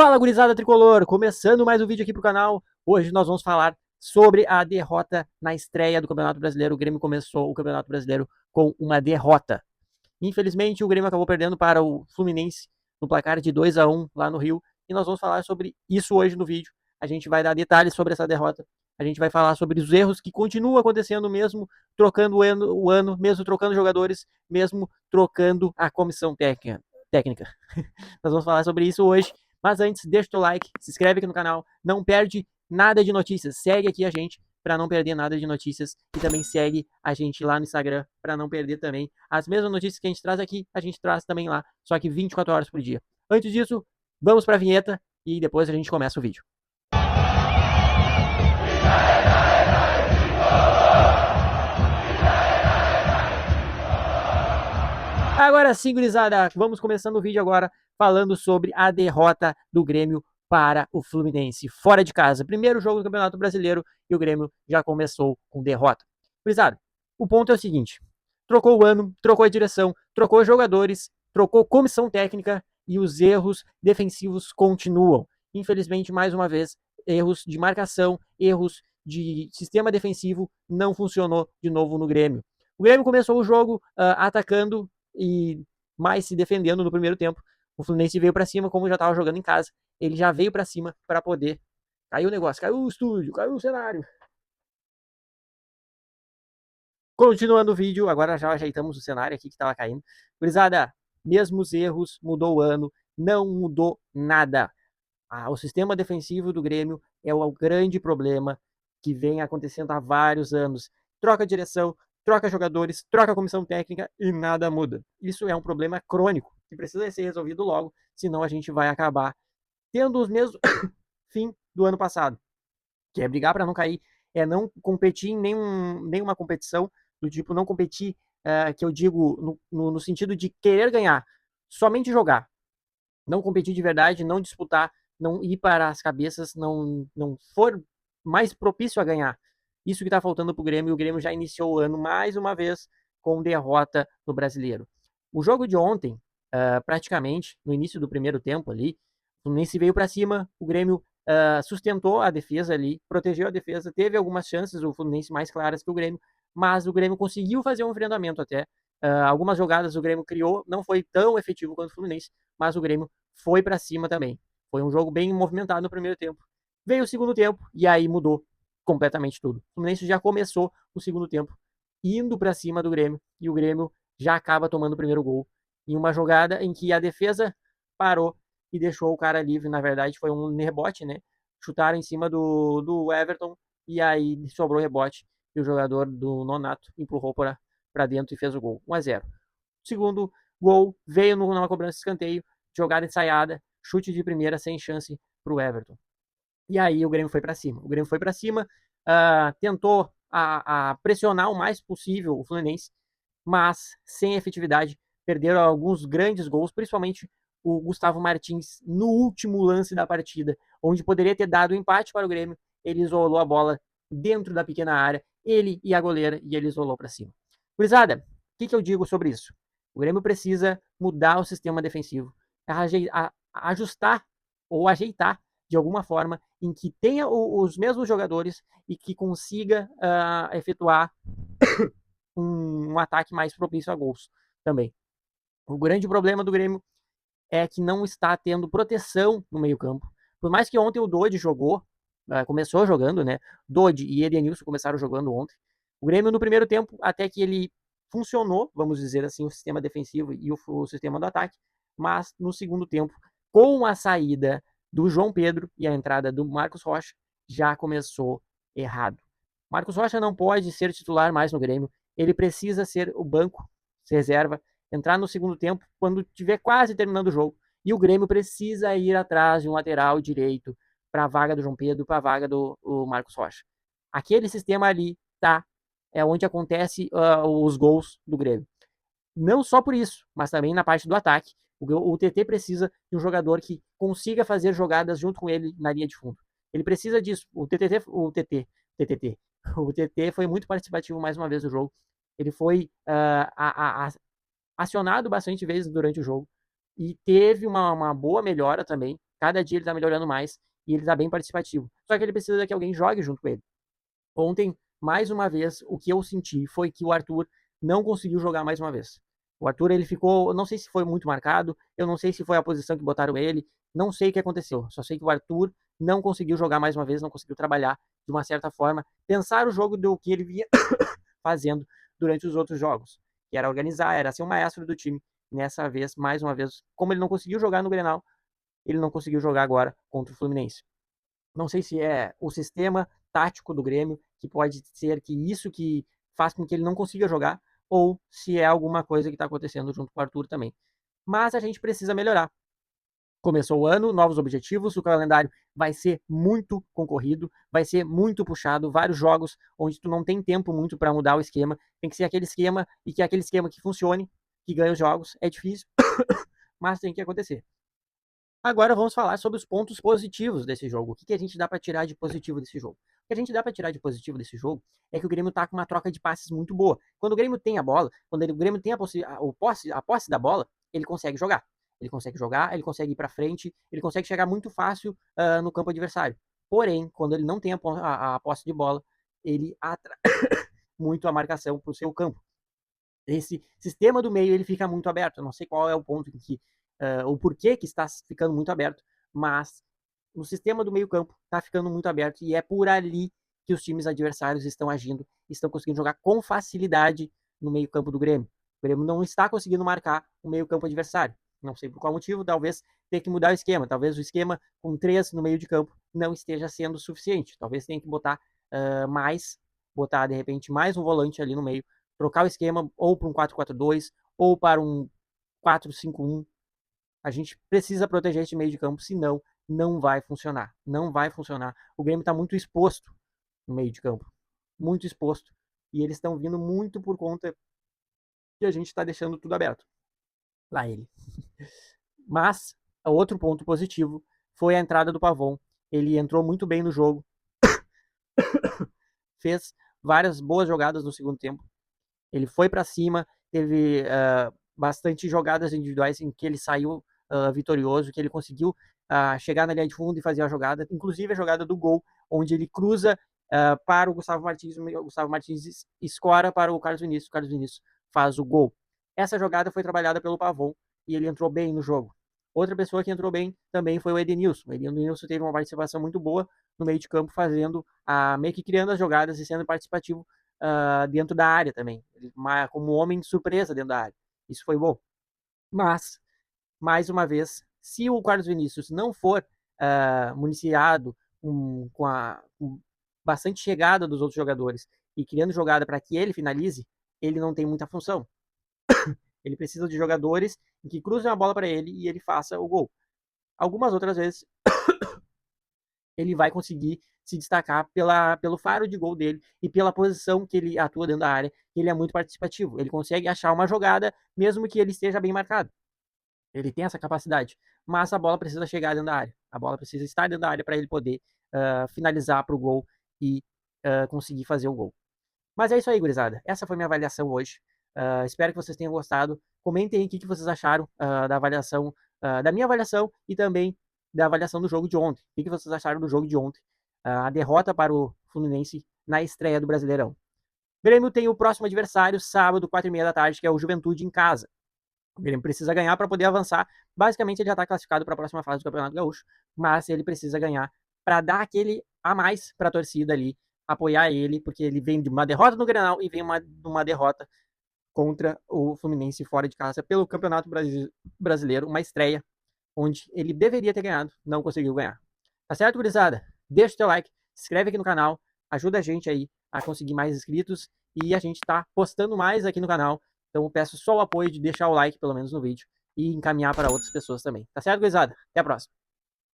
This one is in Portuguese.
Fala, gurizada tricolor! Começando mais um vídeo aqui pro canal. Hoje nós vamos falar sobre a derrota na estreia do Campeonato Brasileiro. O Grêmio começou o Campeonato Brasileiro com uma derrota. Infelizmente, o Grêmio acabou perdendo para o Fluminense no placar de 2-1 lá no Rio. E nós vamos falar sobre isso hoje no vídeo. A gente vai dar detalhes sobre essa derrota. A gente vai falar sobre os erros que continuam acontecendo mesmo trocando o ano, mesmo trocando jogadores, mesmo trocando a comissão técnica. Nós vamos falar sobre isso hoje. Mas antes, deixa o teu like, se inscreve aqui no canal, não perde nada de notícias. Segue aqui a gente para não perder nada de notícias e também segue a gente lá no Instagram para não perder também as mesmas notícias que a gente traz aqui, a gente traz também lá, só que 24 horas por dia. Antes disso, vamos para a vinheta e depois a gente começa o vídeo. Agora sim, gurizada, vamos começando o vídeo agora falando sobre a derrota do Grêmio para o Fluminense, fora de casa. Primeiro jogo do Campeonato Brasileiro e o Grêmio já começou com derrota. Gurizada, o ponto é o seguinte, trocou o ano, trocou a direção, trocou jogadores, trocou comissão técnica e os erros defensivos continuam. Infelizmente, mais uma vez, erros de marcação, erros de sistema defensivo não funcionou de novo no Grêmio. O Grêmio começou o jogo atacando e mais se defendendo no primeiro tempo. O Fluminense veio para cima, como já estava jogando em casa. Ele já veio para cima para poder. Caiu o negócio, caiu o estúdio, caiu o cenário. Continuando o vídeo, agora já ajeitamos o cenário aqui que estava caindo. Gurizada, mesmos erros, mudou o ano, não mudou nada. O sistema defensivo do Grêmio é o grande problema que vem acontecendo há vários anos. Troca direção, troca jogadores, troca comissão técnica e nada muda. Isso é um problema crônico que precisa ser resolvido logo, senão a gente vai acabar tendo os mesmos fim do ano passado, que é brigar para não cair, é não competir em nenhuma competição, do tipo não competir, que eu digo no sentido de querer ganhar, somente jogar, não competir de verdade, não disputar, não ir para as cabeças, não for mais propício a ganhar. Isso que está faltando para o Grêmio, e o Grêmio já iniciou o ano mais uma vez com derrota no Brasileiro. O jogo de ontem, praticamente, no início do primeiro tempo ali, o Fluminense veio para cima, o Grêmio sustentou a defesa ali, protegeu a defesa, teve algumas chances, o Fluminense mais claras que o Grêmio, mas o Grêmio conseguiu fazer um enfrentamento até. Algumas jogadas o Grêmio criou, não foi tão efetivo quanto o Fluminense, mas o Grêmio foi para cima também. Foi um jogo bem movimentado no primeiro tempo. Veio o segundo tempo e aí mudou completamente tudo. O Fluminense já começou o segundo tempo indo para cima do Grêmio e o Grêmio já acaba tomando o primeiro gol em uma jogada em que a defesa parou e deixou o cara livre. Na verdade, foi um rebote, né? Chutaram em cima do Everton e aí sobrou rebote e o jogador do Nonato empurrou para dentro e fez o gol. 1-0. O segundo gol veio numa cobrança de escanteio, jogada ensaiada, chute de primeira sem chance para o Everton. E aí o Grêmio foi para cima. O Grêmio foi para cima, tentou pressionar o mais possível o Fluminense, mas sem efetividade. Perderam alguns grandes gols, principalmente o Gustavo Martins no último lance da partida, onde poderia ter dado o empate para o Grêmio. Ele isolou a bola dentro da pequena área, ele e a goleira, e ele isolou para cima. Gurizada, o que eu digo sobre isso? O Grêmio precisa mudar o sistema defensivo, ajustar ou ajeitar de alguma forma em que tenha os mesmos jogadores e que consiga efetuar um ataque mais propício a gols também. O grande problema do Grêmio é que não está tendo proteção no meio-campo. Por mais que ontem o Dodi jogou, começou jogando, né? Dodi e Edenilson começaram jogando ontem. O Grêmio no primeiro tempo, até que ele funcionou, vamos dizer assim, o sistema defensivo e o sistema do ataque, mas no segundo tempo, com a saída do João Pedro e a entrada do Marcos Rocha, já começou errado. Marcos Rocha não pode ser titular mais no Grêmio, ele precisa ser o banco, reserva, entrar no segundo tempo quando estiver quase terminando o jogo. E o Grêmio precisa ir atrás de um lateral direito para a vaga do João Pedro, para a vaga do Marcos Rocha. Aquele sistema ali é onde acontece os gols do Grêmio. Não só por isso, mas também na parte do ataque. O TT precisa de um jogador que consiga fazer jogadas junto com ele na linha de fundo. Ele precisa disso. O TT foi muito participativo mais uma vez no jogo. Ele foi acionado bastante vezes durante o jogo e teve uma boa melhora também Cada dia ele tá melhorando mais e ele tá bem participativo. Só que ele precisa que alguém jogue junto com ele. Ontem, mais uma vez, o que eu senti foi que o Arthur não conseguiu jogar mais uma vez. O Arthur, ele ficou, não sei se foi muito marcado, eu não sei se foi a posição que botaram ele, não sei o que aconteceu. Só sei que o Arthur não conseguiu jogar mais uma vez, não conseguiu trabalhar de uma certa forma, pensar o jogo do que ele vinha fazendo durante os outros jogos, que era organizar, era ser o maestro do time. Nessa vez, mais uma vez, como ele não conseguiu jogar no Grenal, ele não conseguiu jogar agora contra o Fluminense. Não sei se é o sistema tático do Grêmio, que pode ser que isso que faz com que ele não consiga jogar, ou se é alguma coisa que está acontecendo junto com o Arthur também. Mas a gente precisa melhorar. Começou o ano, novos objetivos, o calendário vai ser muito concorrido, vai ser muito puxado, vários jogos onde tu não tem tempo muito para mudar o esquema, tem que ser aquele esquema e que é aquele esquema que funcione, que ganha os jogos, é difícil, mas tem que acontecer. Agora vamos falar sobre os pontos positivos desse jogo. O que a gente dá para tirar de positivo desse jogo? O que a gente dá para tirar de positivo desse jogo é que o Grêmio tá com uma troca de passes muito boa. Quando o Grêmio tem a bola, quando o Grêmio tem a posse da bola, ele consegue jogar. Ele consegue jogar, ele consegue ir para frente, ele consegue chegar muito fácil no campo adversário. Porém, quando ele não tem a posse de bola, ele atrai muito a marcação para o seu campo. Esse sistema do meio ele fica muito aberto. Eu não sei qual é o ponto em que o porquê que está ficando muito aberto, mas o sistema do meio-campo está ficando muito aberto e é por ali que os times adversários estão agindo, estão conseguindo jogar com facilidade no meio-campo do Grêmio. O Grêmio não está conseguindo marcar o meio-campo adversário. Não sei por qual motivo, talvez tenha que mudar o esquema. Talvez o esquema com 3 no meio de campo não esteja sendo suficiente. Talvez tenha que botar botar de repente mais um volante ali no meio, trocar o esquema ou para um 4-4-2 ou para um 4-5-1. A gente precisa proteger esse meio de campo, senão não vai funcionar. Não vai funcionar. O Grêmio está muito exposto no meio de campo. Muito exposto. E eles estão vindo muito por conta que a gente está deixando tudo aberto. Lá ele. Mas, outro ponto positivo foi a entrada do Pavon. Ele entrou muito bem no jogo. Fez várias boas jogadas no segundo tempo. Ele foi para cima, teve bastante jogadas individuais em que ele saiu vitorioso, que ele conseguiu chegar na linha de fundo e fazer a jogada, inclusive a jogada do gol, onde ele cruza para o Gustavo Martins escora para o Carlos Vinícius faz o gol. Essa jogada foi trabalhada pelo Pavon e ele entrou bem no jogo. Outra pessoa que entrou bem também foi o Edenilson. O Edenilson teve uma participação muito boa no meio de campo, fazendo, meio que criando as jogadas e sendo participativo dentro da área também, como homem surpresa dentro da área. Isso foi bom. Mas, mais uma vez, se o Carlos Vinícius não for municiado com bastante chegada dos outros jogadores e criando jogada para que ele finalize, ele não tem muita função. Ele precisa de jogadores que cruzem a bola para ele e ele faça o gol. Algumas outras vezes ele vai conseguir se destacar pelo faro de gol dele e pela posição que ele atua dentro da área. Ele é muito participativo. Ele consegue achar uma jogada mesmo que ele esteja bem marcado. Ele tem essa capacidade. Mas a bola precisa chegar dentro da área. A bola precisa estar dentro da área para ele poder finalizar para o gol e conseguir fazer o gol. Mas é isso aí, gurizada. Essa foi minha avaliação hoje. Espero que vocês tenham gostado. Comentem aí o que vocês acharam da avaliação, da minha avaliação e também da avaliação do jogo de ontem. O que vocês acharam do jogo de ontem? A derrota para o Fluminense na estreia do Brasileirão. O Grêmio tem o próximo adversário, sábado, 4h30 da tarde, que é o Juventude em casa. O Grêmio precisa ganhar para poder avançar. Basicamente, ele já está classificado para a próxima fase do Campeonato Gaúcho, mas ele precisa ganhar para dar aquele a mais para a torcida ali, apoiar ele, porque ele vem de uma derrota no Grenal e vem de uma derrota contra o Fluminense fora de casa pelo Campeonato Brasileiro, uma estreia onde ele deveria ter ganhado, não conseguiu ganhar. Tá certo, gurizada? Deixa o teu like, se inscreve aqui no canal, ajuda a gente aí a conseguir mais inscritos e a gente tá postando mais aqui no canal, então eu peço só o apoio de deixar o like pelo menos no vídeo e encaminhar para outras pessoas também. Tá certo, gurizada? Até a próxima.